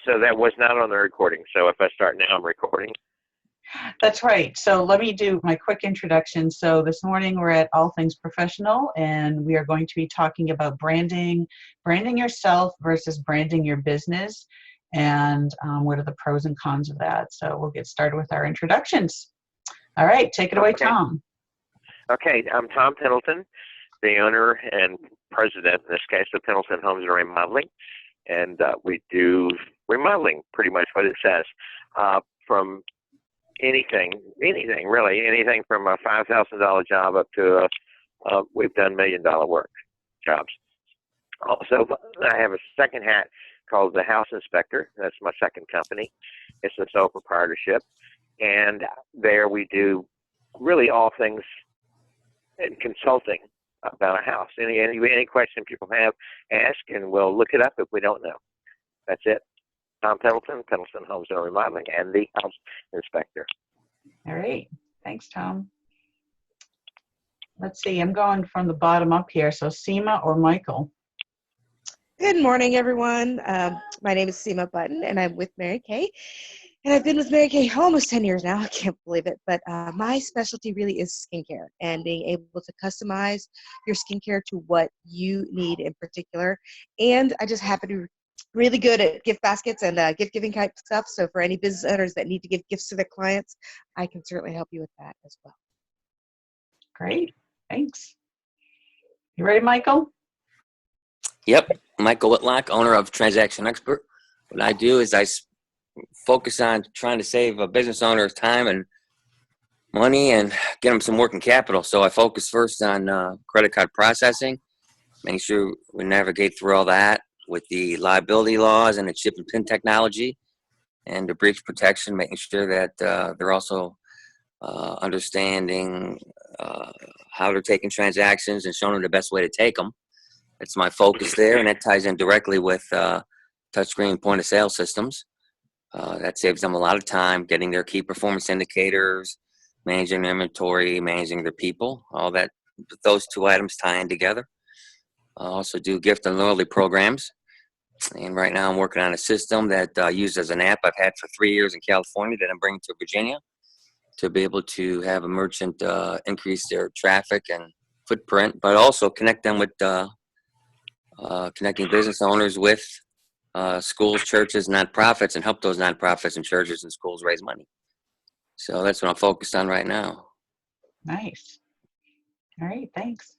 So that was not on the recording. So if I start now, I'm recording. That's right. So let me do my quick introduction. So this morning we're at All Things Professional, and we are going to be talking about branding yourself versus branding your business, and what are the pros and cons of that. So we'll get started with our introductions. All right, take it away, Tom. Okay, I'm Tom Pendleton, the owner and president, in this case, of Pendleton Homes and Remodeling. And we do remodeling, pretty much what it says, from anything really, anything from a $5,000 job up to we've done $1 million work jobs. Also, I have a second hat called the House Inspector. That's my second company. It's a sole proprietorship, and there we do really all things in consulting about a house. Any question people have, ask, and we'll look it up if we don't know. That's it. Tom Pendleton, Pendleton Homes and Remodeling, and the House Inspector. All right. Thanks, Tom. Let's see. I'm going from the bottom up here. So Seema or Michael? Good morning, everyone. My name is Seema Button, and I'm with Mary Kay. And I've been with Mary Kay almost 10 years now. I can't believe it. But my specialty really is skincare and being able to customize your skincare to what you need in particular. And I just happen to be really good at gift baskets and gift-giving type stuff. So for any business owners that need to give gifts to their clients, I can certainly help you with that as well. Great. Thanks. You ready, Michael? Yep. Michael Whitlock, owner of Transaction Expert. What I do is I focus on trying to save a business owner's time and money and get them some working capital. So I focus first on credit card processing, making sure we navigate through all that with the liability laws and the chip and pin technology and the breach protection, making sure that they're also understanding how they're taking transactions and showing them the best way to take them. That's my focus there, and that ties in directly with touchscreen point-of-sale systems. That saves them a lot of time getting their key performance indicators, managing their inventory, managing their people, all that. Those two items tie in together. I also do gift and loyalty programs. And right now I'm working on a system that uses an app I've had for 3 years in California that I'm bringing to Virginia to be able to have a merchant increase their traffic and footprint, but also connect them with connecting business owners with schools, churches, nonprofits, and help those nonprofits and churches and schools raise money. So that's what I'm focused on right now. Nice. All right, thanks.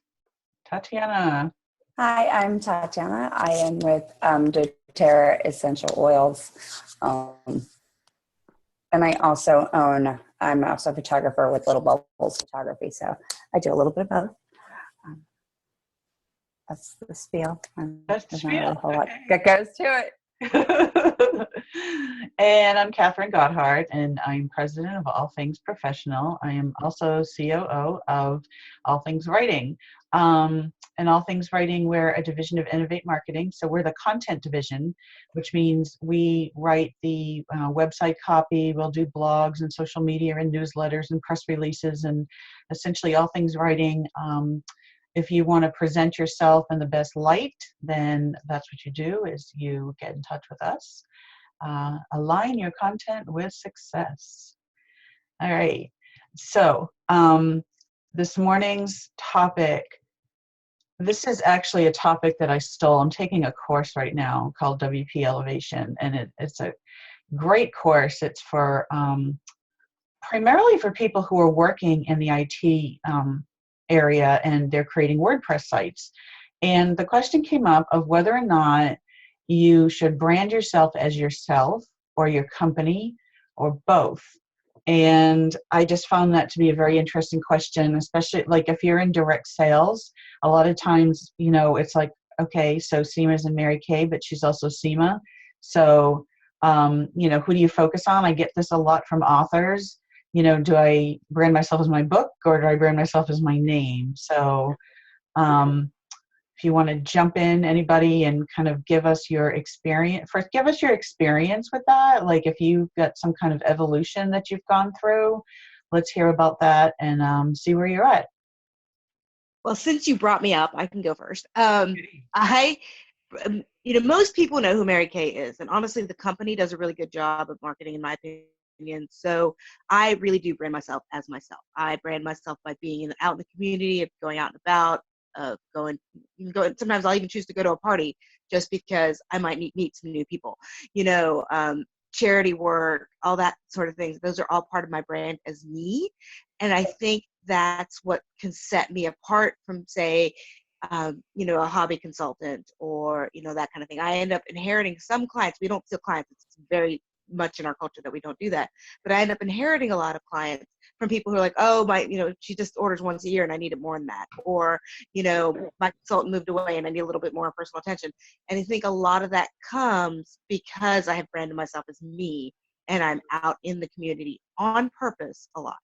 Tatiana. Hi, I'm Tatiana. I am with doTERRA Essential Oils. And I also I'm also a photographer with Little Bubbles Photography. So I do a little bit of both. That's the spiel. That's the spiel. Not really a whole lot that goes to it. And I'm Catherine Gotthard, and I'm president of All Things Professional. I am also COO of All Things Writing. And All Things Writing, we're a division of Innovate Marketing. So we're the content division, which means we write the website copy, we'll do blogs and social media and newsletters and press releases, and essentially All Things Writing. If you want to present yourself in the best light, then that's what you do, is you get in touch with us. Align your content with success. All right. So this morning's topic, this is actually a topic that I stole. I'm taking a course right now called WP Elevation, and it's a great course. It's for primarily for people who are working in the IT area and they're creating WordPress sites. And the question came up of whether or not you should brand yourself as yourself or your company or both. And I just found that to be a very interesting question, especially like if you're in direct sales. A lot of times, you know, it's like, okay, so Seema's in Mary Kay, but she's also Seema. So, you know, who do you focus on? I get this a lot from authors. You know, do I brand myself as my book or do I brand myself as my name? So if you want to jump in, anybody, and kind of give us your experience. First, give us your experience with that. Like if you've got some kind of evolution that you've gone through, let's hear about that and see where you're at. Well, since you brought me up, I can go first. most people know who Mary Kay is, and honestly, the company does a really good job of marketing, in my opinion. So I really do brand myself as myself. I brand myself by being out in the community, of going out and about, going. Sometimes I'll even choose to go to a party just because I might meet some new people. Charity work, all that sort of things. Those are all part of my brand as me, and I think that's what can set me apart from, say, a hobby consultant, or that kind of thing. I end up inheriting some clients. We don't steal clients. It's very much in our culture that we don't do that. But I end up inheriting a lot of clients from people who are like, oh, she just orders once a year and I need it more than that. Or, my consultant moved away and I need a little bit more personal attention. And I think a lot of that comes because I have branded myself as me, and I'm out in the community on purpose a lot.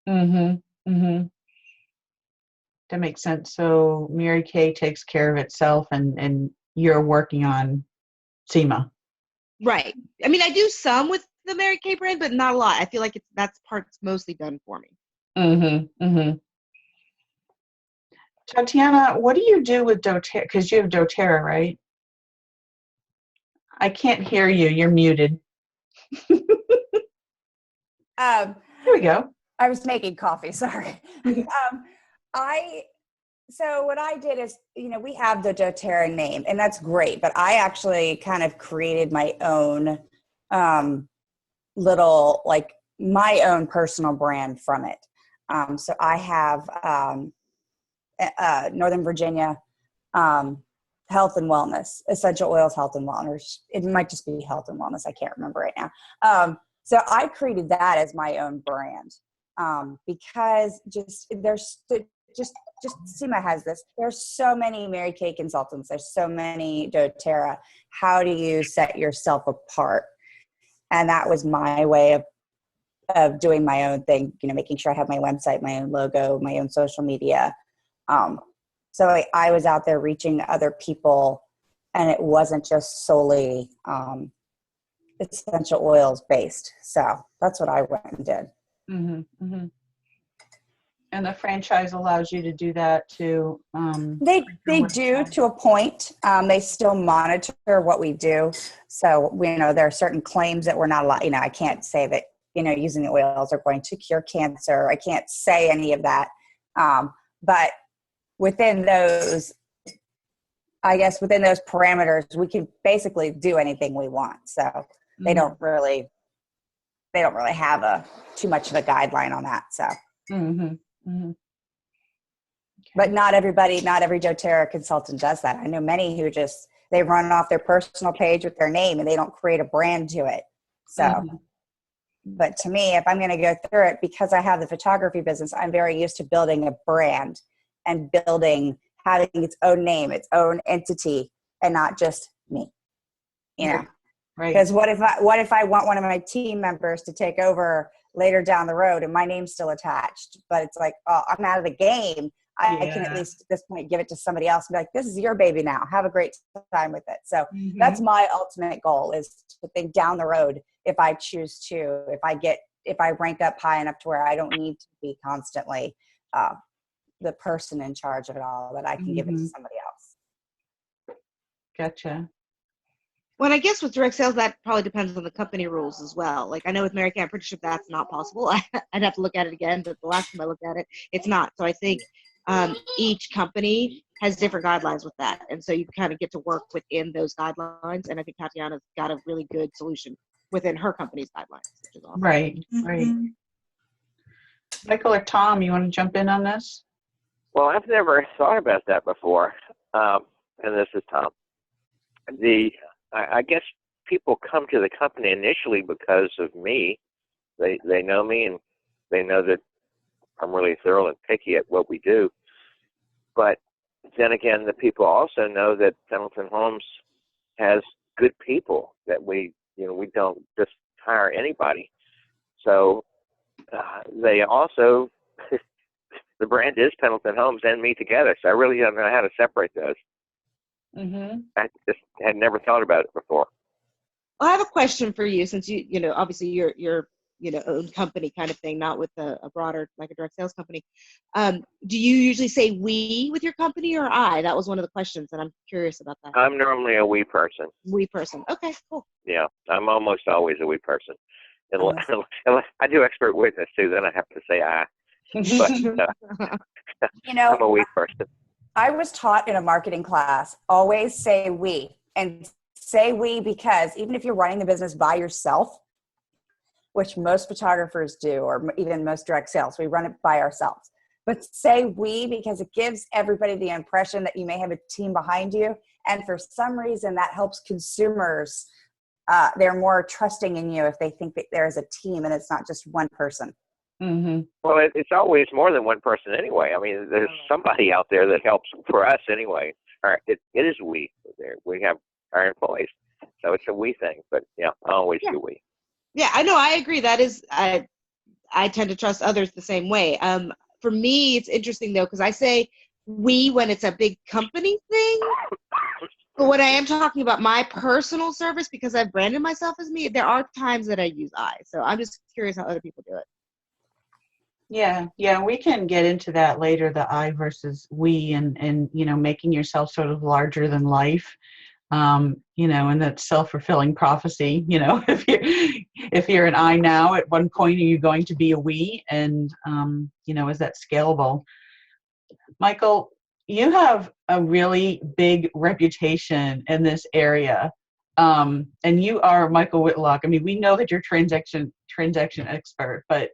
Mm-hmm. Mm-hmm. That makes sense. So Mary Kay takes care of itself, and you're working on SEMA. Right. I mean, I do some with the Mary Kay brand, but not a lot. I feel like that's part's mostly done for me. Mm-hmm. Mm-hmm. Tatiana, what do you do with doTERRA? Because you have doTERRA, right? I can't hear you. You're muted. There we go. I was making coffee. Sorry. So what I did is, we have the doTERRA name, and that's great, but I actually kind of created my own my own personal brand from it. So I have Northern Virginia Health and Wellness, Essential Oils Health and Wellness. It might just be Health and Wellness. I can't remember right now. So I created that as my own brand because just SEMA has this. There's so many Mary Kay consultants. There's so many doTERRA. How do you set yourself apart? And that was my way of doing my own thing, making sure I have my website, my own logo, my own social media. So I was out there reaching other people, and it wasn't just solely essential oils based. So that's what I went and did. Mm-hmm. Mm-hmm. And the franchise allows you to do that too. They do to a point. They still monitor what we do. So there are certain claims that we're not allowed. I can't say that using the oils are going to cure cancer. I can't say any of that. But within those parameters, we can basically do anything we want. So they don't really have too much of a guideline on that. So. Mm-hmm. Mm-hmm. Okay. But not every doTERRA consultant does that. I know many who they run off their personal page with their name and they don't create a brand to it. So, But to me, if I'm going to go through it, because I have the photography business, I'm very used to building a brand and having its own name, its own entity, and not just me. Right. Because what if I want one of my team members to take over later down the road and my name's still attached, but it's like, oh, I'm out of the game. I can at least at this point give it to somebody else and be like, this is your baby now. Have a great time with it. So that's my ultimate goal, is to think down the road, if I choose to, if I rank up high enough to where I don't need to be constantly the person in charge of it all, that I can give it to somebody else. Gotcha. Well, I guess with direct sales, that probably depends on the company rules as well. Like I know with Mary Kay, I'm pretty sure that's not possible. I'd have to look at it again, but the last time I looked at it, it's not. So I think each company has different guidelines with that. And so you kind of get to work within those guidelines. And I think Tatiana's got a really good solution within her company's guidelines, which is awesome. Right, right. Michael or Tom, you want to jump in on this? Well, I've never thought about that before. And this is Tom. I guess people come to the company initially because of me. They know me, and they know that I'm really thorough and picky at what we do. But then again, the people also know that Pendleton Homes has good people, that we don't just hire anybody. So they also, the brand is Pendleton Homes and me together. So I really don't know how to separate those. I just had never thought about it before. Well, I have a question for you, since you obviously you're own company kind of thing, not with a broader, like a direct sales company. Do you usually say we with your company or I? That was one of the questions, and I'm curious about that. I'm normally a we person. We person. Okay, cool. Yeah, I'm almost always a we person. Unless I do expert witness too, then I have to say I. But You know, I'm a we person. I was taught in a marketing class, always say we, and say we because even if you're running the business by yourself, which most photographers do, or even most direct sales, we run it by ourselves. But say we because it gives everybody the impression that you may have a team behind you. And for some reason that helps consumers. They're more trusting in you if they think that there is a team and it's not just one person. Mm-hmm. Well, it's always more than one person anyway. I mean, there's somebody out there that helps for us anyway. It is we. We have our employees. So it's a we thing. But, yeah, always do we. Yeah, I know. I agree. That is, I tend to trust others the same way. For me, it's interesting, though, because I say we when it's a big company thing. But when I am talking about my personal service, because I've branded myself as me, there are times that I use I. So I'm just curious how other people do it. Yeah, we can get into that later, the I versus we, and making yourself sort of larger than life. And that self-fulfilling prophecy, if you're an I now, at one point are you going to be a we, and is that scalable? Michael, you have a really big reputation in this area, and you are Michael Whitlock. I mean, we know that you're transaction expert, but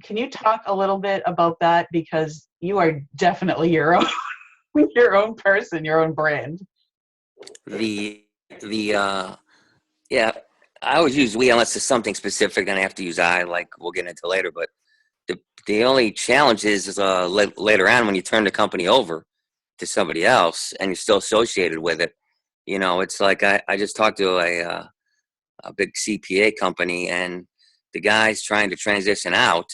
can you talk a little bit about that, because you are definitely your own your own person, your own brand. Yeah, I always use we unless there's something specific, then I have to use I, like we'll get into later. But the only challenge is later on when you turn the company over to somebody else and you're still associated with it. It's like I just talked to a big CPA company, and the guy's trying to transition out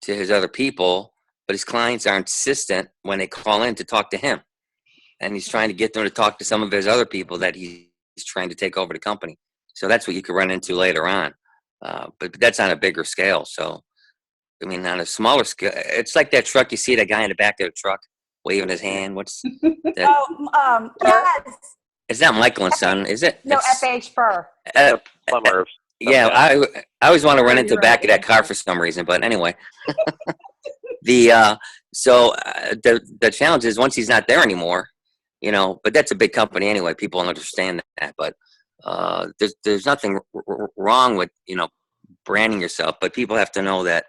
to his other people, but his clients are insistent when they call in to talk to him. And he's trying to get them to talk to some of his other people that he's trying to take over the company. So that's what you could run into later on. But that's on a bigger scale. So, I mean, on a smaller scale, it's like that truck. You see that guy in the back of the truck waving his hand. What's that? Yes. It's not Michael and Son, is it? No, It's, FH Fur. Plumbers. yeah, I always want to run into the back of that car for some reason. But anyway, the challenge is once he's not there anymore, but that's a big company anyway. People understand that. But there's nothing wrong with branding yourself, but people have to know that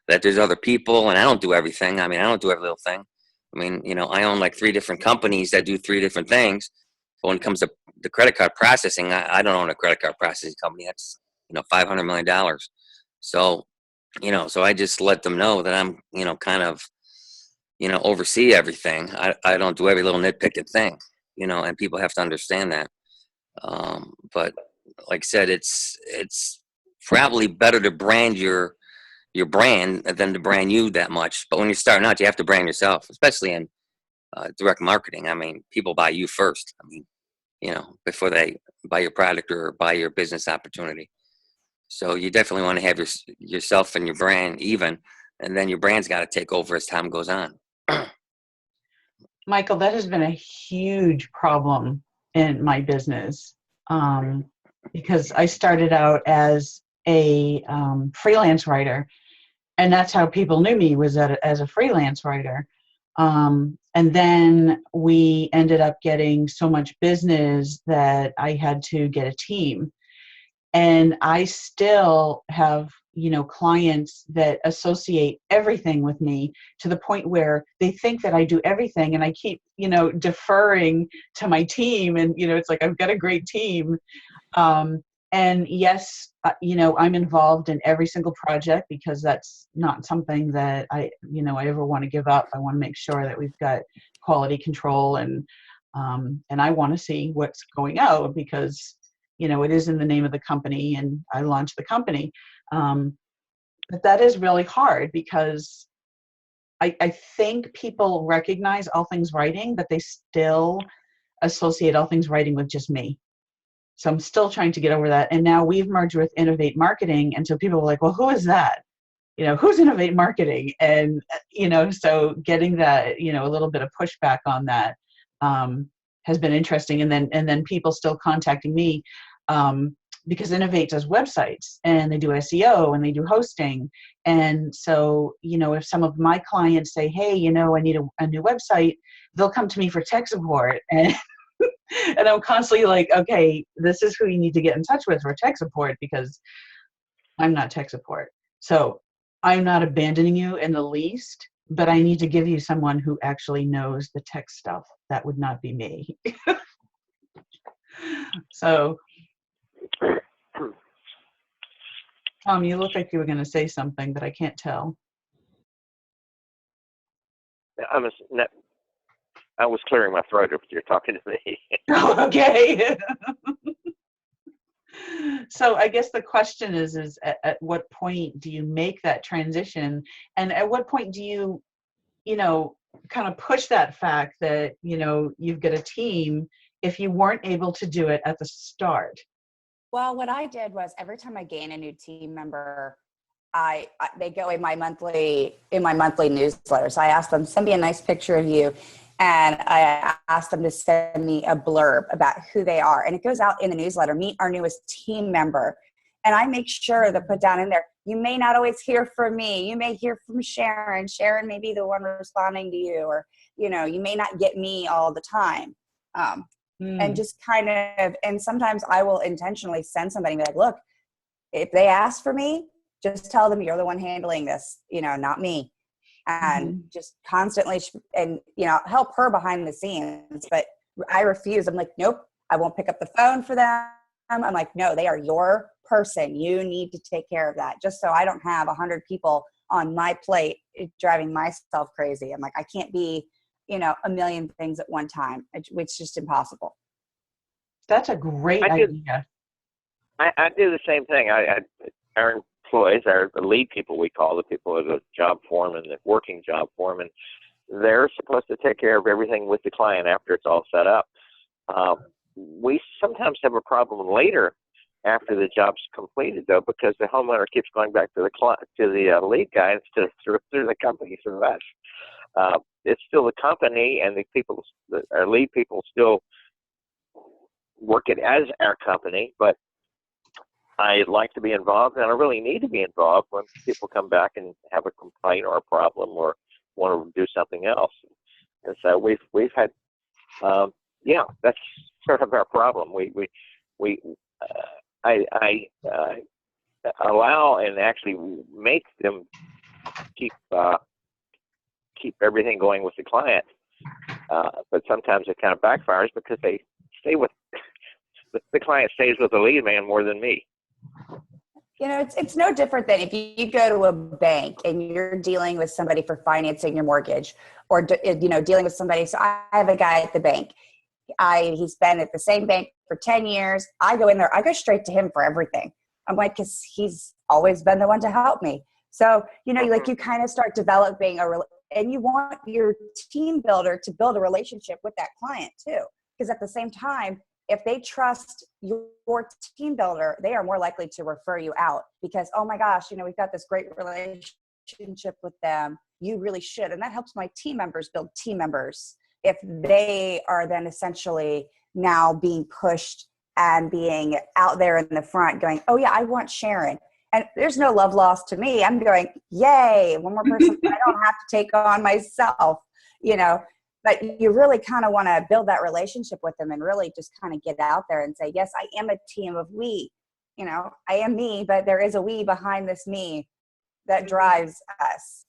there's other people, and I don't do everything. I mean, I don't do every little thing. I mean, I own like 3 different companies that do 3 different things. But when it comes to the credit card processing, I don't own a credit card processing company. That's $500 million. So so I just let them know that I'm kind of oversee everything. I don't do every little nitpicking thing, and people have to understand that. But like I said, it's probably better to brand your brand than to brand you that much. But when you're starting out, you have to brand yourself, especially in direct marketing. I mean, people buy you first. I mean, before they buy your product or buy your business opportunity. So you definitely want to have yourself and your brand even, and then your brand's got to take over as time goes on. Michael, that has been a huge problem in my business, because I started out as a freelance writer, and that's how people knew me, was as a freelance writer. And then we ended up getting so much business that I had to get a team. And I still have, clients that associate everything with me, to the point where they think that I do everything, and I keep, deferring to my team. And, it's like, I've got a great team. And yes, I'm involved in every single project, because that's not something that I ever want to give up. I want to make sure that we've got quality control, and I want to see what's going out, because it is in the name of the company, and I launched the company. But that is really hard, because I think people recognize All Things Writing, but they still associate All Things Writing with just me. So I'm still trying to get over that. And now we've merged with Innovate Marketing. And so people are like, well, who is that? Who's Innovate Marketing? And, so getting that, a little bit of pushback on that has been interesting. And then people still contacting me because Innovate does websites and they do SEO and they do hosting. And so, if some of my clients say, hey, I need a new website, they'll come to me for tech support. And and I'm constantly like, okay, this is who you need to get in touch with for tech support because I'm not tech support. So I'm not abandoning you in the least, but I need to give you someone who actually knows the tech stuff. That would not be me. So, Tom, you look like you were going to say something, but I can't tell. I was clearing my throat if you're talking to me. Okay. So I guess the question is at what point do you make that transition? And at what point do you, kind of push that fact that, you've got a team if you weren't able to do it at the start? Well, what I did was every time I gain a new team member, they go in my monthly newsletter. So I asked them, send me a nice picture of you. And I asked them to send me a blurb about who they are. And it goes out in the newsletter, meet our newest team member. And I make sure to put down in there, you may not always hear from me. You may hear from Sharon. Sharon may be the one responding to you, or, you may not get me all the time. And just kind of, and sometimes I will intentionally send somebody and be like, look, if they ask for me, just tell them you're the one handling this, not me. And just constantly, and, help her behind the scenes. But I refuse. I'm like, nope, I won't pick up the phone for them. I'm like, no, they are your person. You need to take care of that. Just so I don't have 100 people on my plate driving myself crazy. I'm like, I can't be, a million things at one time. It's just impossible. That's a great idea. I do the same thing. Our employees are the lead people, we call the people of the job foreman, the working job foreman. They're supposed to take care of everything with the client after it's all set up. We sometimes have a problem later after the job's completed, though, because the homeowner keeps going back to the lead guy instead of through the company through us. It's still the company, and our lead people still work it as our company, but I like to be involved, and I really need to be involved when people come back and have a complaint or a problem or want to do something else. And so we've had, that's sort of our problem. I allow and actually make them keep everything going with the client, but sometimes it kind of backfires because they stay with the client stays with the lead man more than me. It's no different than if you go to a bank and you're dealing with somebody for financing your mortgage, or dealing with somebody. So I have a guy at the bank. He's been at the same bank for 10 years. I go in there. I go straight to him for everything. I'm like, because he's always been the one to help me. So you kind of start developing and you want your team builder to build a relationship with that client too, because at the same time, if they trust your team builder, they are more likely to refer you out because, oh my gosh, we've got this great relationship with them. You really should. And that helps my team members build team members if they are then essentially now being pushed and being out there in the front going, oh yeah, I want Sharon. And there's no love lost to me. I'm going, yay, one more person I don't have to take on myself, But you really kind of want to build that relationship with them and really just kind of get out there and say, yes, I am a team of we. I am me, but there is a we behind this me that drives us,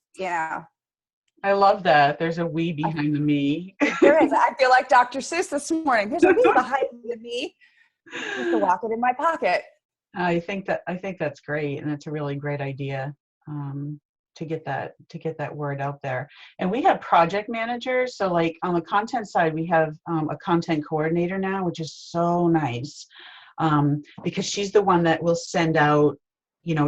I love that. There's a we behind the me. There is. I feel like Dr. Seuss this morning. There's a we behind the me. Just to walk it in my pocket. I think that's great, and it's a really great idea. To get that word out there. And we have project managers. So like on the content side, we have a content coordinator now, which is so nice because she's the one that will send out,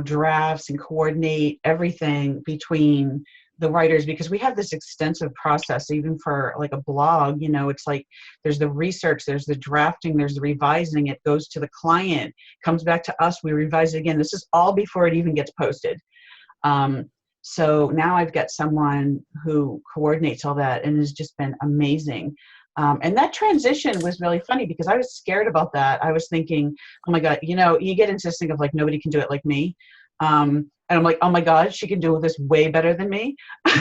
drafts and coordinate everything between the writers, because we have this extensive process, even for like a blog, you know, it's like there's the research, there's the drafting, there's the revising, it goes to the client, comes back to us, we revise it again. This is all before it even gets posted. So now I've got someone who coordinates all that, and has just been amazing. And that transition was really funny because I was scared about that. I was thinking, oh my God, you know, you get into this thing of like, nobody can do it like me. And I'm like, oh my God, she can do this way better than me.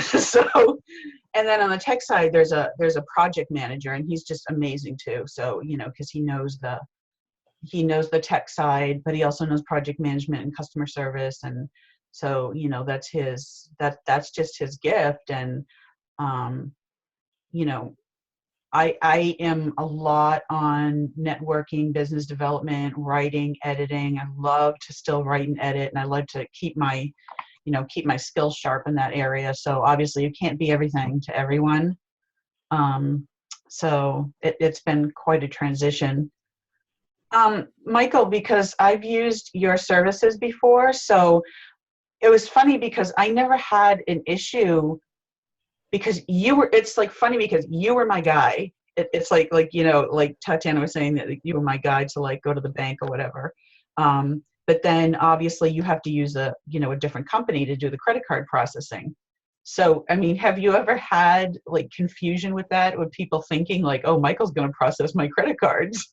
So, and then on the tech side, there's a project manager, and he's just amazing too. So, you know, because he knows the tech side, but he also knows project management and customer service. And so, you know, that's just his gift. And, you know, I am a lot on networking, business development, writing, editing. I love to still write and edit, and I love to keep my skills sharp in that area. So obviously you can't be everything to everyone. So it's been quite a transition. Michael, because I've used your services before, so it was funny because I never had an issue because it's like funny because you were my guy. It's like, you know, like Tatiana was saying that you were my guide to like go to the bank or whatever. But then obviously you have to use a different company to do the credit card processing. So, I mean, have you ever had like confusion with that, with people thinking like, oh, Michael's going to process my credit cards?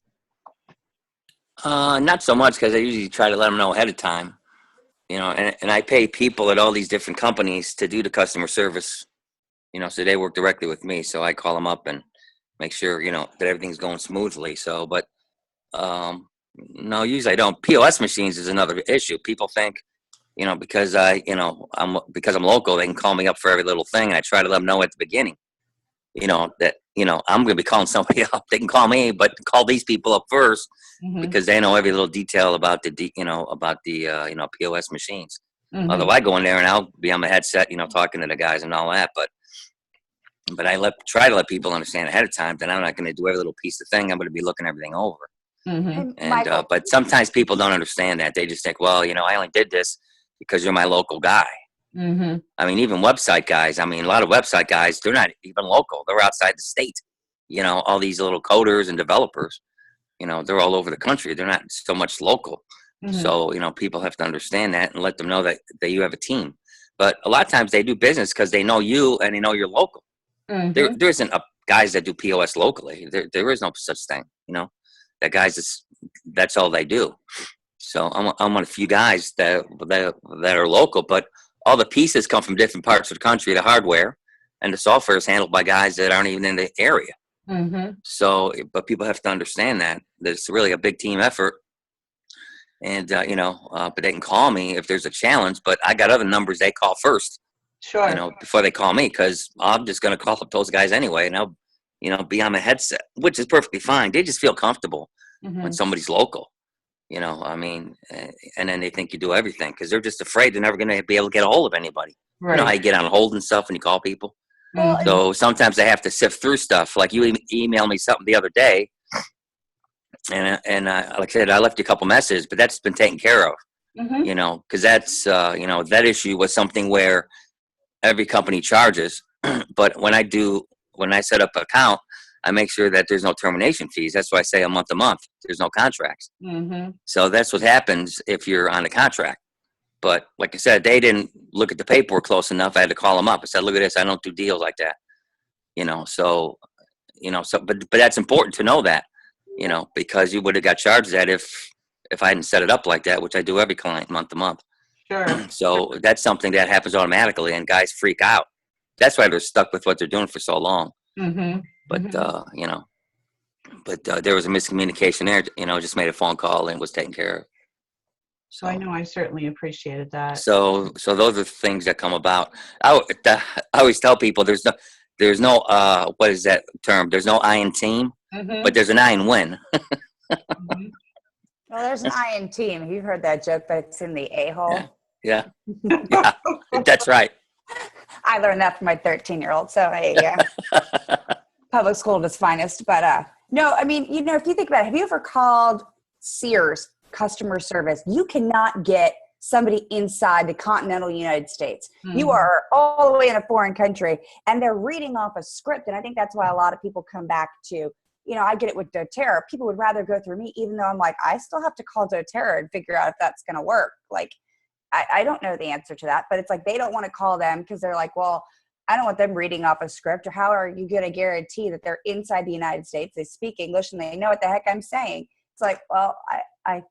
Not so much, because I usually try to let them know ahead of time, you know, and I pay people at all these different companies to do the customer service, you know, so they work directly with me. So I call them up and make sure, you know, that everything's going smoothly. So, but no, usually I don't. POS machines is another issue. People think, you know, because I'm local, they can call me up for every little thing. And I try to let them know at the beginning, you know, that, you know, I'm going to be calling somebody up. They can call me, but call these people up first, because they know every little detail about the POS machines. Although I go in there and I'll be on my headset, you know, talking to the guys and all that, but I try to let people understand ahead of time that I'm not going to do every little piece of thing. I'm going to be looking everything over. And but sometimes people don't understand that. They just think, well, you know, I only did this because you're my local guy. I mean, even website guys. I mean, a lot of website guys, they're not even local. They're outside the state. You know, all these little coders and developers, you know, they're all over the country. They're not so much local. So, you know, people have to understand that and let them know that you have a team. But a lot of times they do business because they know you and they know you're local. There isn't guys that do POS locally. There is no such thing, you know. That guys, that's all they do. So I'm one of a few guys that are local, but all the pieces come from different parts of the country. The hardware and the software is handled by guys that aren't even in the area. So, but people have to understand that it's really a big team effort. And you know, but they can call me if there's a challenge. But I got other numbers they call first. Sure. You know, before they call me, because I'm just going to call up those guys anyway, and I'll, you know, be on my headset, which is perfectly fine. They just feel comfortable when somebody's local, you know. I mean, and then they think you do everything because they're just afraid they're never going to be able to get a hold of anybody. Right. You know how you get on hold and stuff when you call people. So sometimes they have to sift through stuff. Like you emailed me something the other day, and like I said, I left you a couple messages, but that's been taken care of. You know, because that's you know, that issue was something where every company charges, but when I set up an account, I make sure that there's no termination fees. That's why I say a month to month. There's no contracts. So that's what happens if you're on a contract. But like I said, they didn't look at the paperwork close enough. I had to call them up. I said, look at this. I don't do deals like that. You know, so, you know, so, but that's important to know that, you know, because you would have got charged that if I hadn't set it up like that, which I do every client month to month. Sure. So that's something that happens automatically, and guys freak out. That's why they're stuck with what they're doing for so long. But you know, there was a miscommunication there. You know, just made a phone call and was taken care of. So I know I certainly appreciated that. So those are things that come about. I always tell people there's no what is that term? There's no I in team, but there's an I in win. Well, there's an I in team. You've heard that joke, but it's in the a-hole. Yeah, that's right. I learned that from my 13-year-old. So public school at its finest. But no, I mean, you know, if you think about it, have you ever called Sears customer service? You cannot get somebody inside the continental United States. Mhm. You are all the way in a foreign country, and they're reading off a script. And I think that's why a lot of people come back to, I get it with doTERRA. People would rather go through me, even though I'm like, I still have to call doTERRA and figure out if that's going to work. Like, I don't know the answer to that, but it's like they don't want to call them because they're like, well, I don't want them reading off a script, or how are you going to guarantee that they're inside the United States, they speak English, and they know what the heck I'm saying? It's like, well, I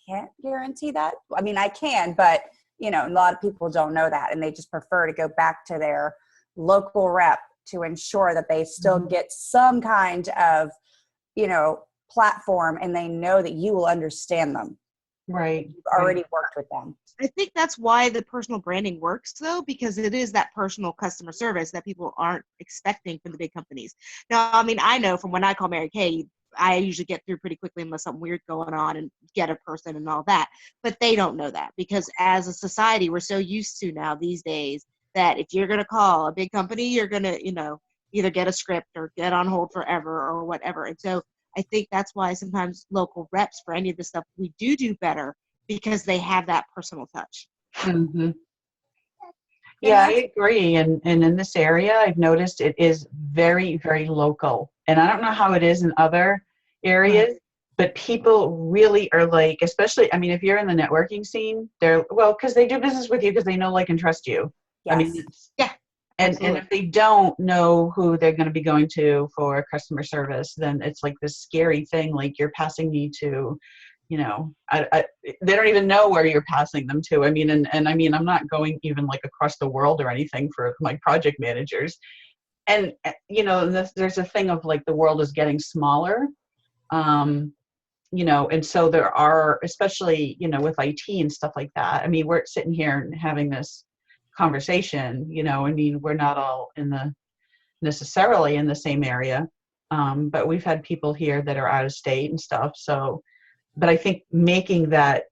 can't guarantee that. I mean, I can, but, a lot of people don't know that, and they just prefer to go back to their local rep to ensure that they still get some kind of, platform, and they know that you will understand them. Right. You've already worked with them. I think that's why the personal branding works, though, because it is that personal customer service that people aren't expecting from the big companies. Now, I mean, I know from when I call Mary Kay, I usually get through pretty quickly unless something weird going on and get a person and all that. But they don't know that, because as a society, we're so used to now these days that if you're going to call a big company, you're going to, either get a script or get on hold forever or whatever. And so I think that's why sometimes local reps for any of the stuff we do better, because they have that personal touch. Mm-hmm. Yeah, I agree. And in this area, I've noticed it is very, very local. And I don't know how it is in other areas, but people really are like, especially, I mean, if you're in the networking scene, because they do business with you because they know, like, and trust you. Yes. I mean, Yeah. And if they don't know who they're going to be going to for customer service, then it's like this scary thing. Like, you're passing me to, they don't even know where you're passing them to. I mean, and I mean, I'm not going even like across the world or anything for my project managers. And, there's a thing of like, the world is getting smaller. And so there are, especially, with IT and stuff like that. I mean, we're sitting here and having this conversation, I mean, we're not all necessarily in the same area, but we've had people here that are out of state and stuff. So, but I think making that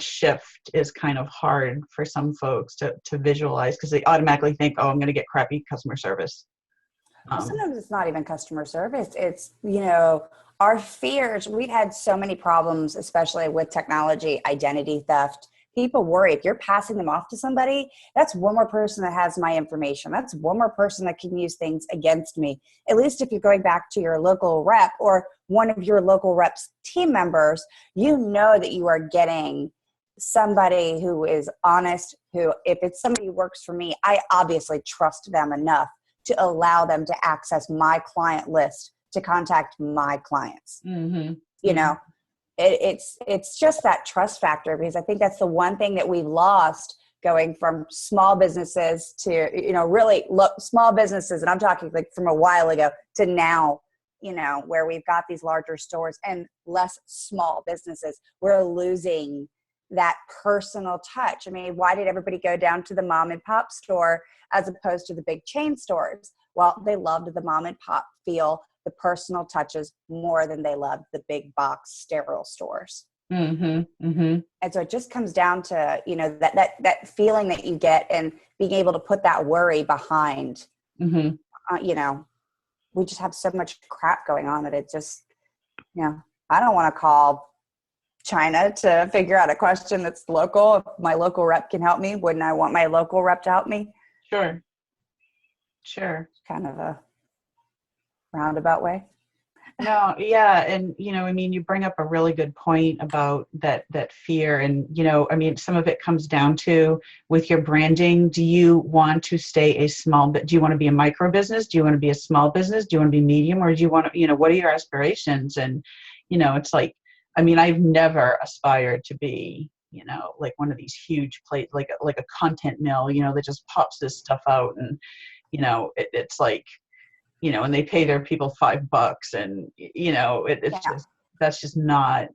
shift is kind of hard for some folks to visualize, because they automatically think, oh, I'm going to get crappy customer service. Sometimes it's not even customer service. It's, our fears. We've had so many problems, especially with technology, identity theft. People worry if you're passing them off to somebody, that's one more person that has my information. That's one more person that can use things against me. At least if you're going back to your local rep or one of your local rep's team members, you know that you are getting somebody who is honest, who, if it's somebody who works for me, I obviously trust them enough to allow them to access my client list to contact my clients. Mm-hmm. It's just that trust factor, because I think that's the one thing that we've lost going from small businesses to, really small businesses. And I'm talking like from a while ago to now, where we've got these larger stores and less small businesses. We're losing that personal touch. I mean, why did everybody go down to the mom and pop store as opposed to the big chain stores? Well, they loved the mom and pop feel, the personal touches, more than they loved the big box sterile stores. Mm-hmm. Mm-hmm. And so it just comes down to, that feeling that you get and being able to put that worry behind. Mm-hmm. We just have so much crap going on that it just, I don't want to call China to figure out a question that's local. If my local rep can help me, wouldn't I want my local rep to help me? Sure. Kind of a roundabout way. No, yeah. And, I mean, you bring up a really good point about that fear. And, I mean, some of it comes down to, with your branding, do you want to stay do you want to be a micro business? Do you want to be a small business? Do you want to be medium? Or do you want to, what are your aspirations? And, it's like, I mean, I've never aspired to be, like one of these huge plates, like a content mill, that just pops this stuff out. And, it's like, and they pay their people $5 and, just, that's just not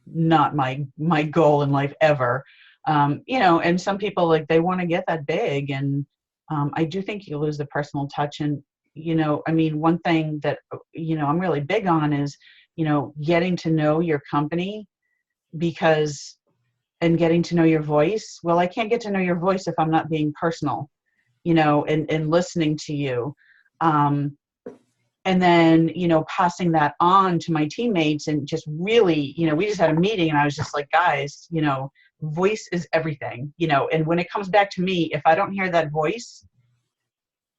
my goal in life ever. And some people, like, they want to get that big. And I do think you lose the personal touch. And, I mean, one thing that, I'm really big on is, getting to know your company, and getting to know your voice. Well, I can't get to know your voice if I'm not being personal, and listening to you. And then, passing that on to my teammates, and just really, we just had a meeting and I was just like, guys, voice is everything, you know, and when it comes back to me, if I don't hear that voice,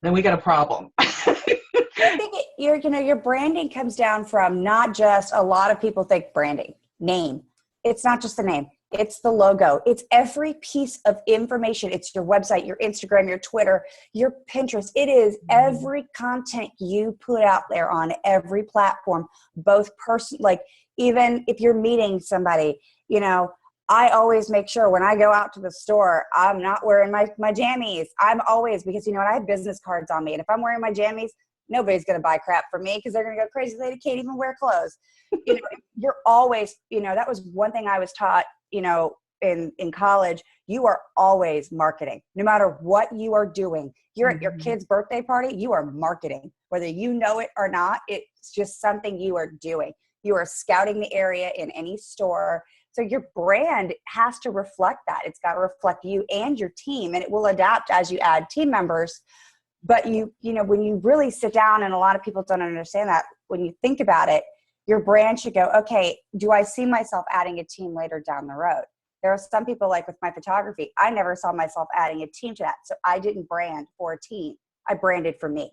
then we got a problem. I think your branding comes down from not just, a lot of people think branding, name. It's not just the name. It's the logo. It's every piece of information. It's your website, your Instagram, your Twitter, your Pinterest. It is every content you put out there on every platform, both like even if you're meeting somebody, you know, I always make sure when I go out to the store, I'm not wearing my jammies. I'm always, because you know what, I have business cards on me. And if I'm wearing my jammies, nobody's going to buy crap from me because they're going to go crazy. They can't even wear clothes. You know, you're always, you know, that was one thing I was taught, you know, in college. You are always marketing, no matter what you are doing. You're at your kid's birthday party, you are marketing, whether you know it or not. It's just something you are doing. You are scouting the area in any store. So your brand has to reflect that. It's got to reflect you and your team, and it will adapt as you add team members. But you know, when you really sit down, and a lot of people don't understand that, when you think about it, your brand should go, okay, do I see myself adding a team later down the road? There are some people, like with my photography, I never saw myself adding a team to that. So I didn't brand for a team. I branded for me.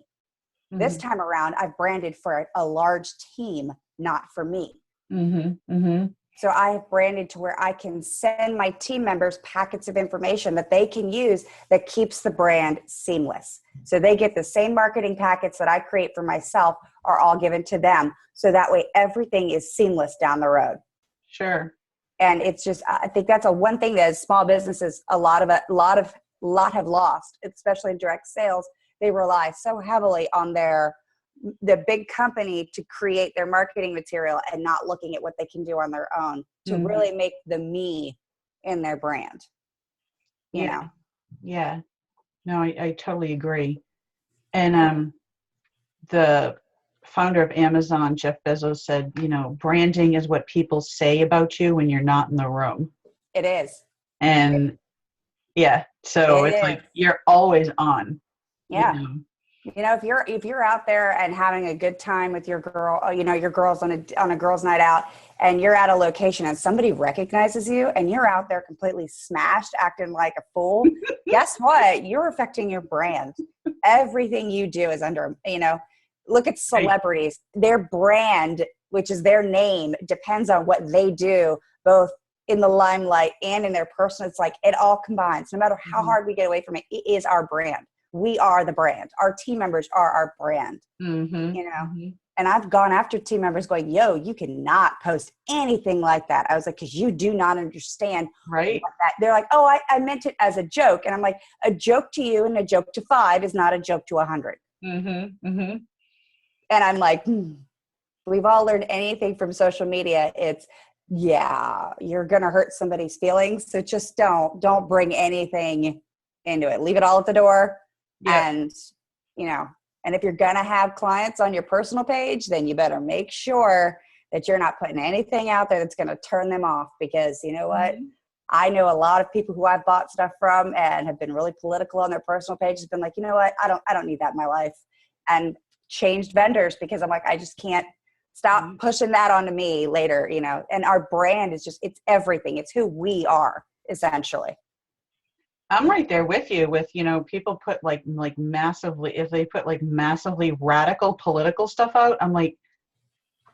Mm-hmm. This time around, I've branded for a large team, not for me. Mm-hmm. Mm-hmm. So I have branded to where I can send my team members packets of information that they can use that keeps the brand seamless. So they get the same marketing packets that I create for myself are all given to them. So that way everything is seamless down the road. Sure. And it's just, I think that's one thing that small businesses, a lot have lost, especially in direct sales. They rely so heavily on the big company to create their marketing material and not looking at what they can do on their own to really make the me in their brand. You know? Yeah. No, I totally agree. And the founder of Amazon, Jeff Bezos, said, you know, branding is what people say about you when you're not in the room. It is. And yeah, so it's like you're always on. Yeah. You know? You know, if you're out there and having a good time with your girl, you know, your girls on a girls' night out, and you're at a location and somebody recognizes you and you're out there completely smashed, acting like a fool, guess what? You're affecting your brand. Everything you do is under, you know, look at celebrities. Their brand, which is their name, depends on what they do, both in the limelight and in their personal. It's like it all combines. No matter how hard we get away from it, it is our brand. We are the brand. Our team members are our brand, you know? And I've gone after team members going, yo, you cannot post anything like that. I was like, because you do not understand. Right. That. They're like, oh, I meant it as a joke. And I'm like, a joke to you and a joke to 5 is not a joke to 100. And I'm like, we've all learned anything from social media. It's, yeah, you're going to hurt somebody's feelings. So just don't bring anything into it. Leave it all at the door. Yeah. And, you know, and if you're going to have clients on your personal page, then you better make sure that you're not putting anything out there that's going to turn them off, because you know what? I know a lot of people who I've bought stuff from and have been really political on their personal pages, been like, you know what? I don't need that in my life, and changed vendors because I'm like, I just can't stop pushing that onto me later, you know. And our brand is just, it's everything. It's who we are, essentially. I'm right there with you with, you know, people put like massively, if they put like massively radical political stuff out, I'm like,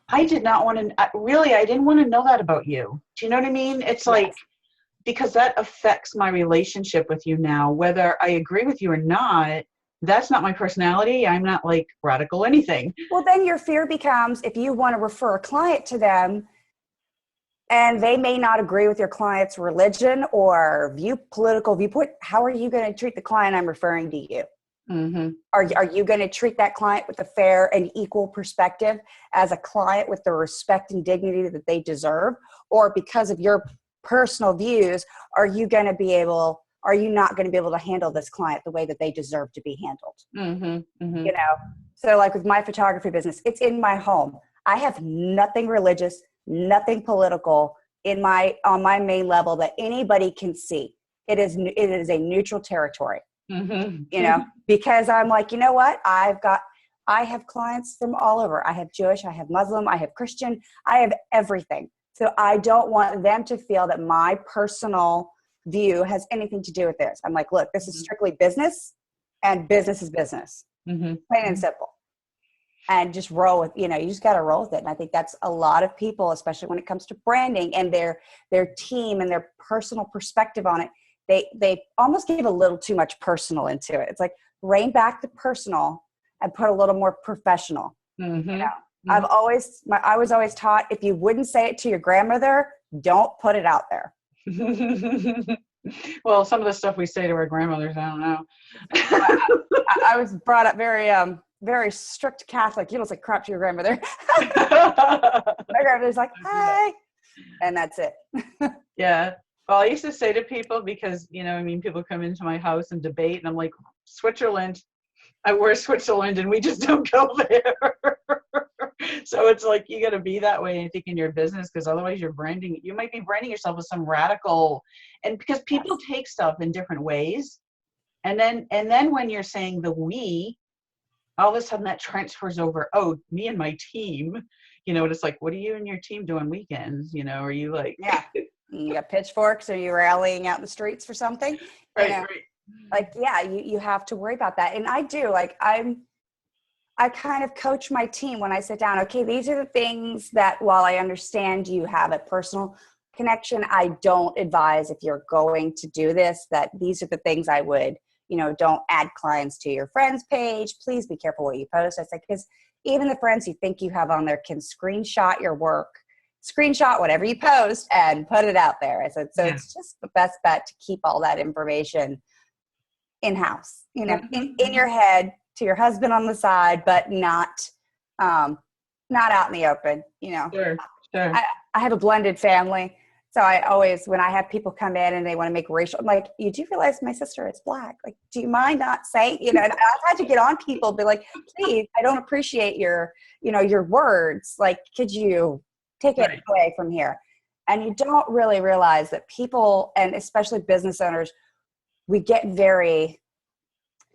I did not want to, I didn't want to know that about you. Do you know what I mean? It's like, because that affects my relationship with you now, whether I agree with you or not. That's not my personality. I'm not like radical anything. Well, then your fear becomes, if you want to refer a client to them, and they may not agree with your client's religion or political viewpoint, how are you going to treat the client I'm referring to you? Are you going to treat that client with a fair and equal perspective as a client with the respect and dignity that they deserve? Or because of your personal views, are you not going to be able to handle this client the way that they deserve to be handled? You know, so like with my photography business, it's in my home. I have nothing religious, nothing political on my main level that anybody can see. It is a neutral territory, you know, because I'm like, you know what? I have clients from all over. I have Jewish, I have Muslim, I have Christian, I have everything. So I don't want them to feel that my personal view has anything to do with this. I'm like, look, this is strictly business, and business is business, plain and simple. And just roll with, you just got to roll with it. And I think that's a lot of people, especially when it comes to branding and their team and their personal perspective on it. They almost give a little too much personal into it. It's like, rein back the personal and put a little more professional. I was always taught, if you wouldn't say it to your grandmother, don't put it out there. Well, some of the stuff we say to our grandmothers, I don't know. I was brought up very strict Catholic. You don't say crap to your grandmother. My grandmother's like, hi. And that's it. Yeah. Well, I used to say to people, because, people come into my house and debate, and I'm like, Switzerland. We're Switzerland, and we just don't go there. So it's like, you got to be that way, I think, in your business, because otherwise you might be branding yourself as some radical, and because people take stuff in different ways. And then when you're saying the we, all of a sudden that transfers over, oh, me and my team, and it's like, what are you and your team doing weekends? Are you like, yeah, you got pitchforks, or you rallying out in the streets for something? Right. Like, yeah, you have to worry about that. And I do, like, I kind of coach my team when I sit down. Okay, these are the things that, while I understand you have a personal connection, I don't advise, if you're going to do this, that these are the things I would, don't add clients to your friends page. Please be careful what you post. I say, because even the friends you think you have on there can screenshot your work, screenshot whatever you post and put it out there. I said, so It's just the best bet to keep all that information in-house, in your head, to your husband on the side, but not out in the open, Sure. I have a blended family. So I always, when I have people come in and they want to make racial, I'm like, you do realize my sister is Black. Like, do you mind not saying, and I've had to get on people, be like, please, I don't appreciate your words. Like, could you take it away from here? And you don't really realize that people, and especially business owners, we get very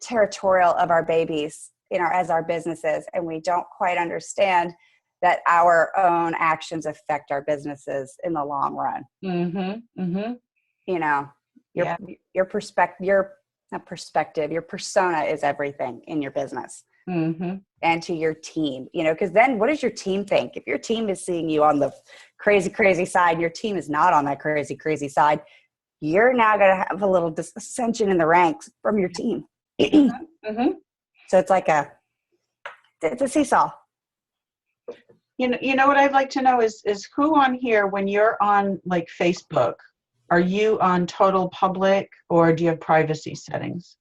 territorial of our babies as our businesses, and we don't quite understand that our own actions affect our businesses in the long run. Your perspective, your persona is everything in your business, and to your team, because then what does your team think? If your team is seeing you on the crazy, crazy side, and your team is not on that crazy, crazy side, you're now going to have a little dissension in the ranks from your team. So it's like it's a seesaw. You know what I'd like to know is who on here, when you're on like Facebook, are you on total public, or do you have privacy settings?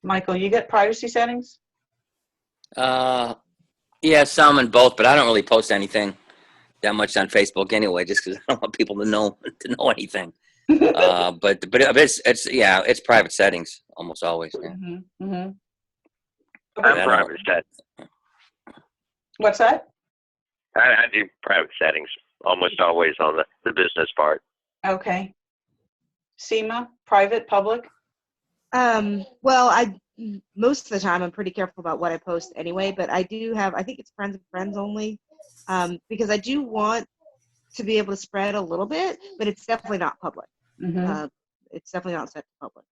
Michael, you get privacy settings? Yeah, some in both, but I don't really post anything that much on Facebook anyway, just because I don't want people to know anything. But it's private settings almost always. Yeah. I'm private settings. What's that? I do private settings almost always on the business part. Okay. Seema, private, public? Well, most of the time I'm pretty careful about what I post anyway, but I do have, I think it's friends and friends only, because I do want to be able to spread a little bit, but it's definitely not public. It's definitely not set to public.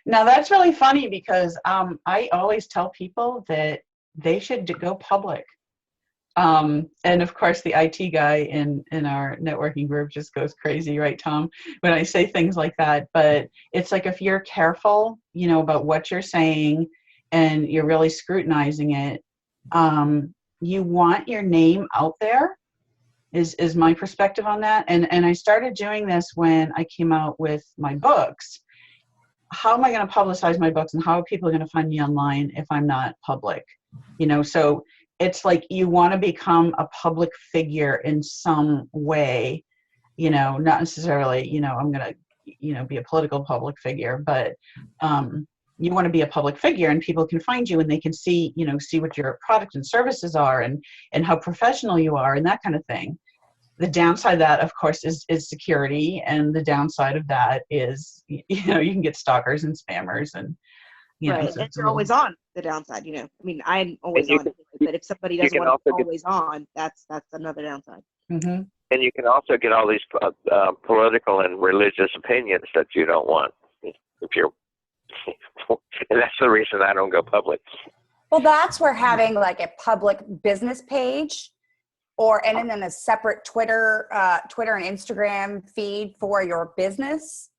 Now that's really funny, because I always tell people that they should go public. And of course the IT guy in our networking group just goes crazy, right, Tom, when I say things like that. But it's like, if you're careful, about what you're saying, and you're really scrutinizing it, you want your name out there, is my perspective on that. And I started doing this when I came out with my books. How am I going to publicize my books, and how are people going to find me online if I'm not public? So it's like, you want to become a public figure in some way, not necessarily, I'm going to, be a political public figure, but you want to be a public figure, and people can find you, and they can see what your products and services are, and how professional you are, and that kind of thing. The downside of that, of course, is security, and the downside of that is, you can get stalkers and spammers, and right. So and you're always on the downside. I mean, I'm always on, but if somebody doesn't want to be always on, that's another downside. And you can also get all these political and religious opinions that you don't want. If you're, and that's the reason I don't go public. Well, that's where having like a public business page and then a separate Twitter and Instagram feed for your business,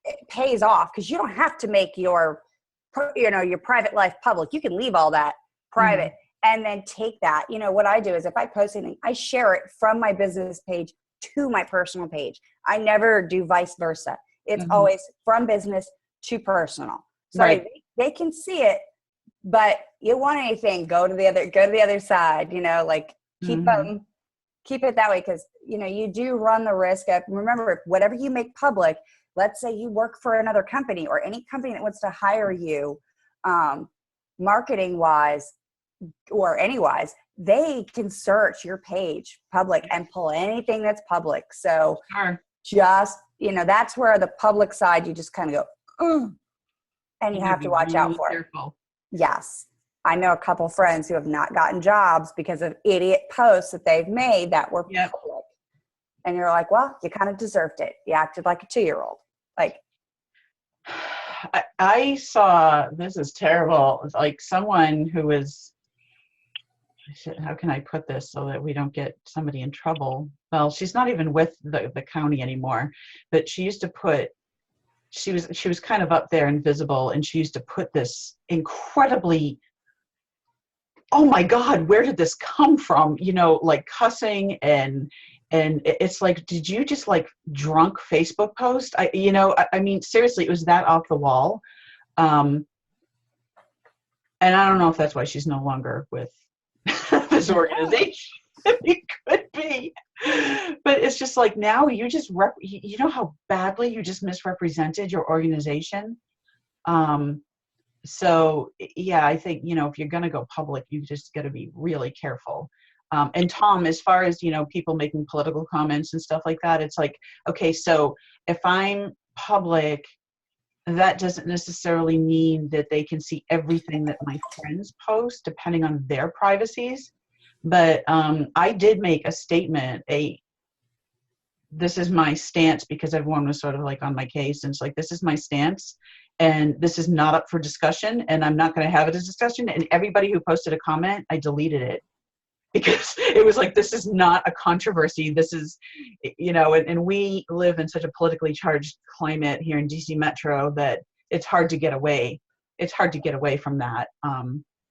it pays off because you don't have to make your private life public. You can leave all that private and then take that. What I do is if I post anything, I share it from my business page to my personal page. I never do vice versa. It's always from business to personal. So Right. they can see it, but you want anything, go to the other side, like keep it that way. Because, you do run the risk of, remember, whatever you make public, let's say you work for another company or any company that wants to hire you, marketing wise or anywise, they can search your page public and pull anything that's public. So just, that's where the public side, you just kind of go, and you have to watch out for it. Yes. I know a couple friends who have not gotten jobs because of idiot posts that they've made that were public. And you're like, well, you kind of deserved it. You acted like a 2-year-old. Like, I saw, this is terrible, like someone who was, how can I put this so that we don't get somebody in trouble? Well, she's not even with the county anymore, but she used to put, she was kind of up there and visible, and she used to put this incredibly, oh my God, where did this come from? Like cussing and it's like, did you just like drunk Facebook post? I mean, seriously, it was that off the wall. And I don't know if that's why she's no longer with this organization. It could be. But it's just like, now you just, you know how badly you just misrepresented your organization? So yeah, I think, if you're going to go public, you just got to be really careful. And Tom, as far as, people making political comments and stuff like that, it's like, okay, so if I'm public, that doesn't necessarily mean that they can see everything that my friends post, depending on their privacies. But I did make a statement, this is my stance, because everyone was sort of like on my case, and it's like, this is my stance, and this is not up for discussion, and I'm not going to have it as a discussion. And everybody who posted a comment, I deleted it, because it was like, this is not a controversy. This is, and we live in such a politically charged climate here in DC Metro that it's hard to get away. It's hard to get away from that.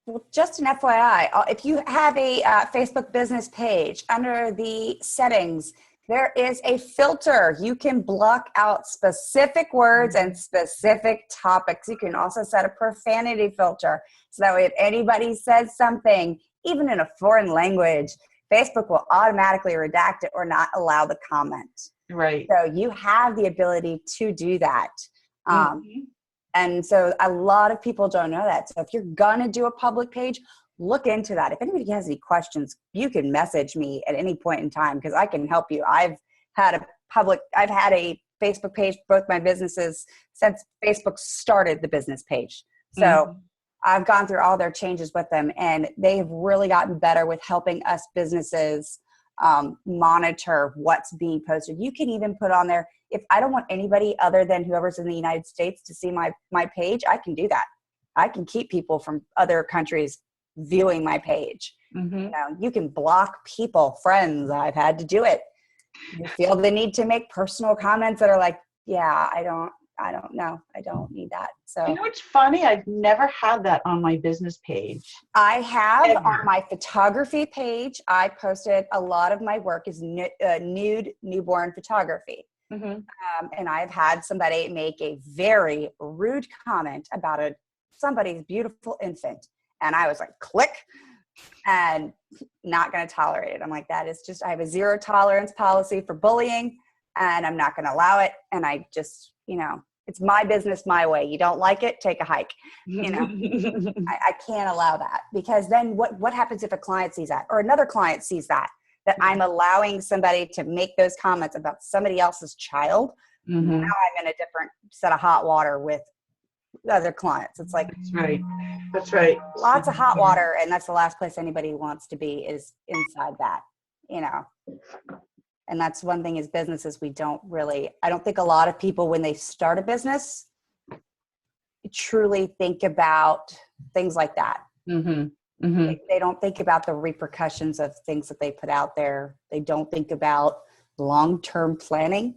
Well, just an FYI, if you have a Facebook business page, under the settings, there is a filter. You can block out specific words and specific topics. You can also set a profanity filter. So that way, if anybody says something, even in a foreign language, Facebook will automatically redact it or not allow the comment. Right. So you have the ability to do that. And so a lot of people don't know that. So if you're going to do a public page, look into that. If anybody has any questions, you can message me at any point in time, because I can help you. I've had a Facebook page, both my businesses, since Facebook started the business page. So I've gone through all their changes with them, and they've really gotten better with helping us businesses monitor what's being posted. You can even put on there, if I don't want anybody other than whoever's in the United States to see my page, I can do that. I can keep people from other countries viewing my page. You can block people, friends. I've had to do it. You feel the need to make personal comments that are like, yeah, I don't know. I don't need that. So it's funny. I've never had that on my business page. I have on my photography page. I posted a lot of my work is nude newborn photography. And I've had somebody make a very rude comment about somebody's beautiful infant. And I was like, click, and not going to tolerate it. I'm like, that is just, I have a 0 tolerance policy for bullying, and I'm not going to allow it. And I just, it's my business, my way. You don't like it, take a hike. I can't allow that, because then what happens if a client sees that, or another client sees that I'm allowing somebody to make those comments about somebody else's child? Now I'm in a different set of hot water with other clients. It's like, that's right. Lots of hot water, and that's the last place anybody wants to be, is inside that, And that's one thing as businesses, I don't think a lot of people, when they start a business, truly think about things like that. They don't think about the repercussions of things that they put out there. They don't think about long-term planning.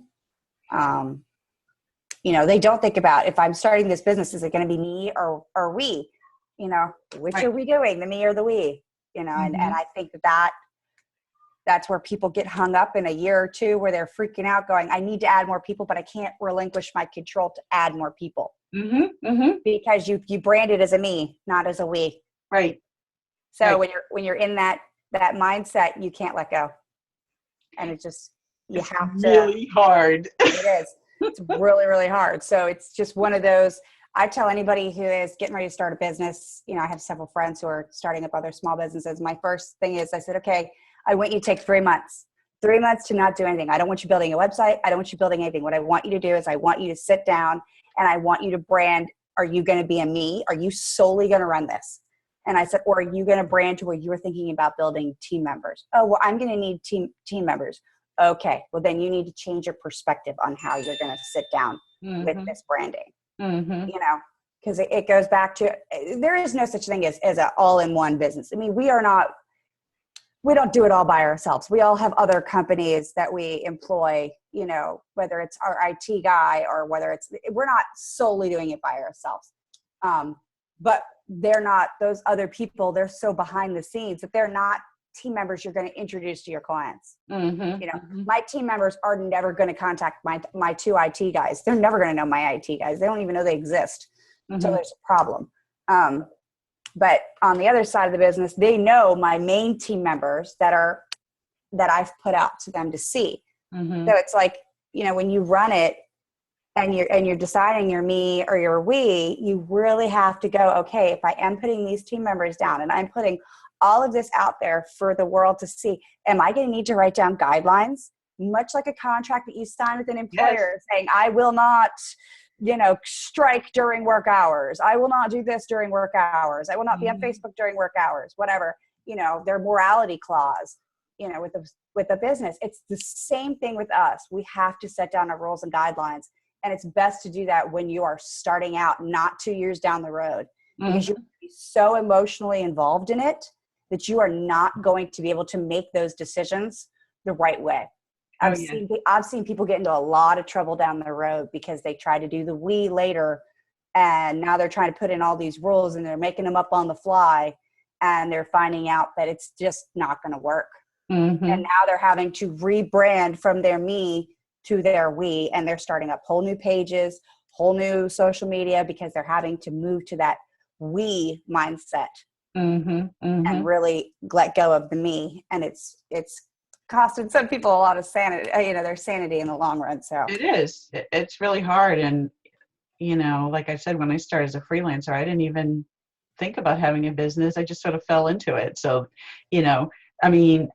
They don't think about, if I'm starting this business, is it going to be me or we? Which Right. are we doing, the me or the we? And I think that's where people get hung up in a year or two, where they're freaking out going, I need to add more people, but I can't relinquish my control to add more people. Because you brand it as a me, not as a we. Right. So Right. when you're in that mindset, you can't let go. And it's have to. Really hard. It is. It's really, really hard. So it's just one of those. I tell anybody who is getting ready to start a business, I have several friends who are starting up other small businesses. My first thing is I said, okay, I want you to take 3 months. 3 months to not do anything. I don't want you building a website. I don't want you building anything. What I want you to do is I want you to sit down and I want you to brand. Are you going to be a me? Are you solely going to run this? And I said, or are you going to brand to where you were thinking about building team members? Oh, well, I'm going to need team members. Okay, well, then you need to change your perspective on how you're going to sit down with this branding. Because it goes back to, there is no such thing as an all-in-one business. I mean, we don't do it all by ourselves. We all have other companies that we employ, whether it's our IT guy or whether we're not solely doing it by ourselves. But they're not, those other people, they're so behind the scenes that they're not team members you're going to introduce to your clients. My team members are never going to contact my 2 IT guys. They're never going to know my IT guys. They don't even know they exist. So there's a problem. But on the other side of the business, they know my main team members that I've put out to them to see. So it's like, when you run it and you're deciding you're me or you're we, you really have to go, okay, if I am putting these team members down and I'm putting all of this out there for the world to see, am I going to need to write down guidelines, much like a contract that you sign with an employer saying, I will not, strike during work hours. I will not do this during work hours. I will not be on Facebook during work hours, whatever, their morality clause, with the business. It's the same thing with us. We have to set down our rules and guidelines. And it's best to do that when you are starting out, not 2 years down the road, because you'll be so emotionally involved in it that you are not going to be able to make those decisions the right way. I've seen people get into a lot of trouble down the road because they try to do the we later, and now they're trying to put in all these rules and they're making them up on the fly, and they're finding out that it's just not going to work. And now they're having to rebrand from their me to their we, and they're starting up whole new pages, whole new social media, because they're having to move to that we mindset and really let go of the me. And it's costed some people a lot of sanity, their sanity in the long run. So it is. It's really hard. And, like I said, when I started as a freelancer, I didn't even think about having a business. I just sort of fell into it. So,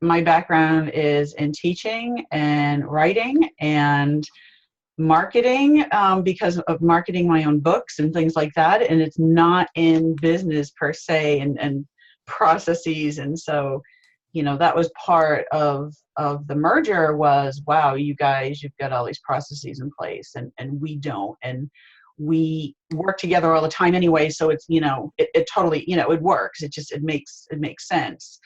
my background is in teaching and writing and marketing, because of marketing my own books and things like that. And it's not in business per se and processes. And so, that was part of the merger was, wow, you guys, you've got all these processes in place and we don't. And we work together all the time anyway. So it's, it totally, it works. It makes sense.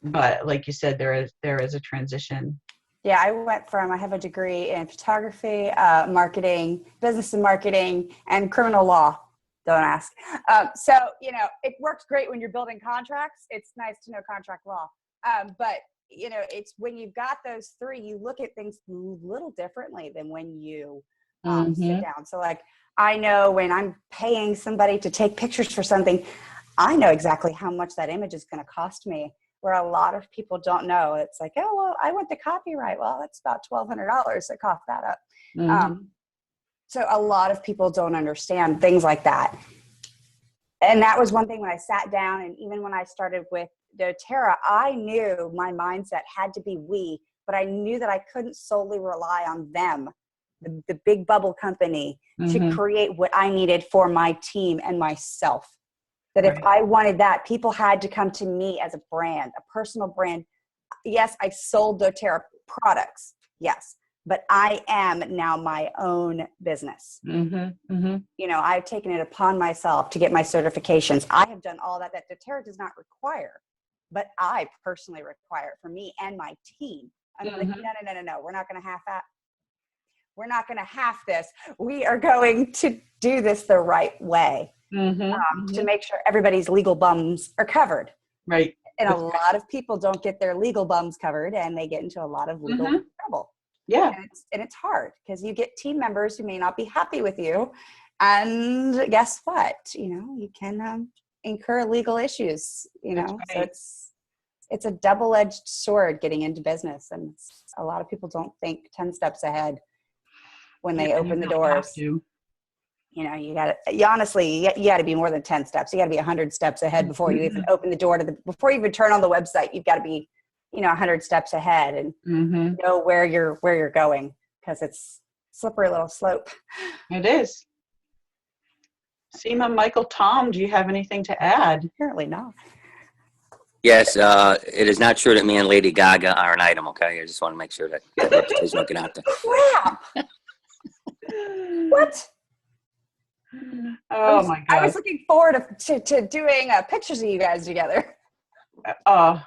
But like you said, there is a transition. Yeah, I have a degree in photography, marketing, business and marketing, and criminal law. Don't ask. So, it works great when you're building contracts. It's nice to know contract law. But, it's when you've got those 3, you look at things a little differently than when you sit down. So, like, I know when I'm paying somebody to take pictures for something, I know exactly how much that image is going to cost me. Where a lot of people don't know. It's like, oh, well, I want the copyright. Well, that's about $1,200 to cough that up. So a lot of people don't understand things like that. And that was one thing when I sat down, and even when I started with doTERRA, I knew my mindset had to be we, but I knew that I couldn't solely rely on them, the big bubble company, to create what I needed for my team and myself. That if I wanted that, people had to come to me as a brand, a personal brand yes, I sold doTERRA products. Yes. But I am now my own business. You know, I've taken it upon myself to get my certifications. I have done all that doTERRA does not require, but I personally require it for me and my team. I'm like, no. We're not going to half that. We're not going to half this. We are going to do this the right way to make sure everybody's legal bums are covered. Right. And a lot of people don't get their legal bums covered, and they get into a lot of legal trouble. Yeah. And it's hard because you get team members who may not be happy with you. And guess what? You know, you can incur legal issues, you know. Right. So it's a double-edged sword getting into business. And a lot of people don't think 10 steps ahead when they open the doors. You know, you honestly got to be more than 10 steps. You got to be 100 steps ahead before you even open the door before you even turn on the website. You've got to be, you know, 100 steps ahead and know where you're going, because it's slippery little slope. It is. Seema, Michael, Tom, do you have anything to add? Apparently not. Yes, it is not true that me and Lady Gaga are an item, okay? I just want to make sure that there's no get out there. Crap! What? Oh my God. I was looking forward to doing pictures of you guys together. What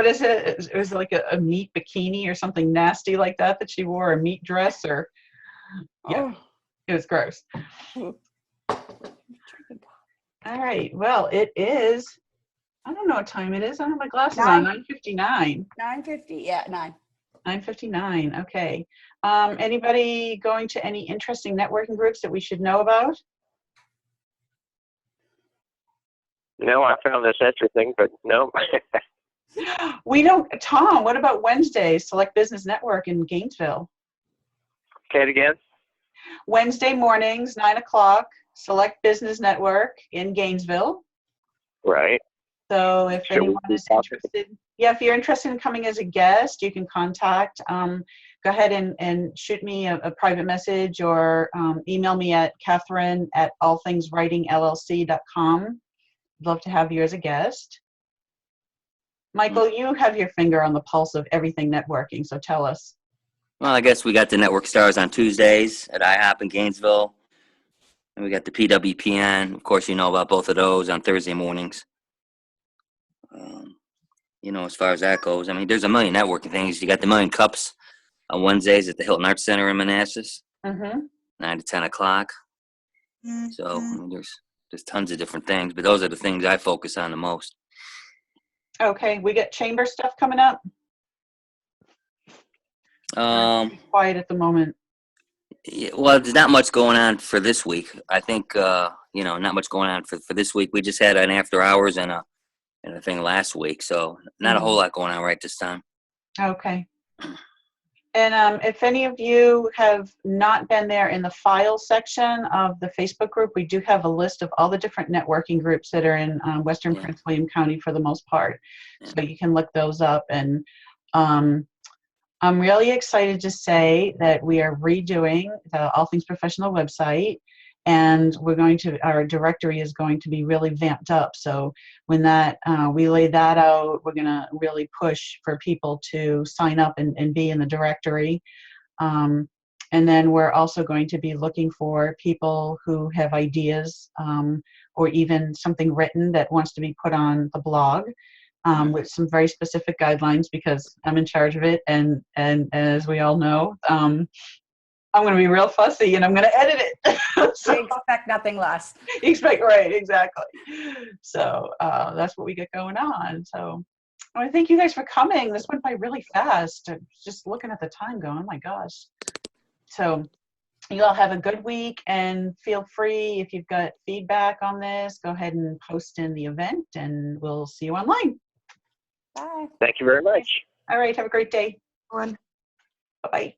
is it? It was like a meat bikini or something nasty like that she wore, a meat dress, or yeah, it was gross. All right. Well, it is. I don't know what time it is. I don't have my glasses on. 9:59. 9:50. Yeah, 9:59. Okay. Anybody going to any interesting networking groups that we should know about? No, I found this extra thing, but no. We don't. Tom, what about Wednesday? Select Business Network in Gainesville. Say it again. Wednesday mornings, 9 o'clock. Select Business Network in Gainesville. Right. So if anyone is interested, if you're interested in coming as a guest, you can contact. Go ahead and shoot me a private message or email me at Catherine@allthingswritingllc.com. I'd love to have you as a guest. Michael, you have your finger on the pulse of everything networking, so tell us. Well, I guess we got the Network Stars on Tuesdays at IHOP in Gainesville. And we got the PWPN. Of course, you know about both of those on Thursday mornings. You know, as far as that goes, I mean, there's a million networking things. You got the Million Cups on Wednesdays at the Hilton Arts Center in Manassas, 9 to 10 o'clock. So, I mean, there's tons of different things, but those are the things I focus on the most. Okay, we got chamber stuff coming up. Quiet at the moment. Yeah, well, there's not much going on for this week. I think, you know, not much going on for this week. We just had an after hours and a thing last week, so not a whole lot going on right this time. Okay. And if any of you have not been there in the file section of the Facebook group, we do have a list of all the different networking groups that are in Western Prince William County for the most part. So you can look those up. And I'm really excited to say that we are redoing the All Things Professional website, and our directory is going to be really vamped up. So when we lay that out, we're going to really push for people to sign up and be in the directory. And then we're also going to be looking for people who have ideas or even something written that wants to be put on the blog. With some very specific guidelines, because I'm in charge of it, and as we all know, I'm going to be real fussy and I'm going to edit it. So, I expect nothing less. Right, exactly. So that's what we get going on. So I want to thank you guys for coming. This went by really fast. Just looking at the time going, oh my gosh. So you all have a good week, and feel free, if you've got feedback on this, go ahead and post in the event, and we'll see you online. Bye. Thank you very much. All right, have a great day. One. Bye-bye.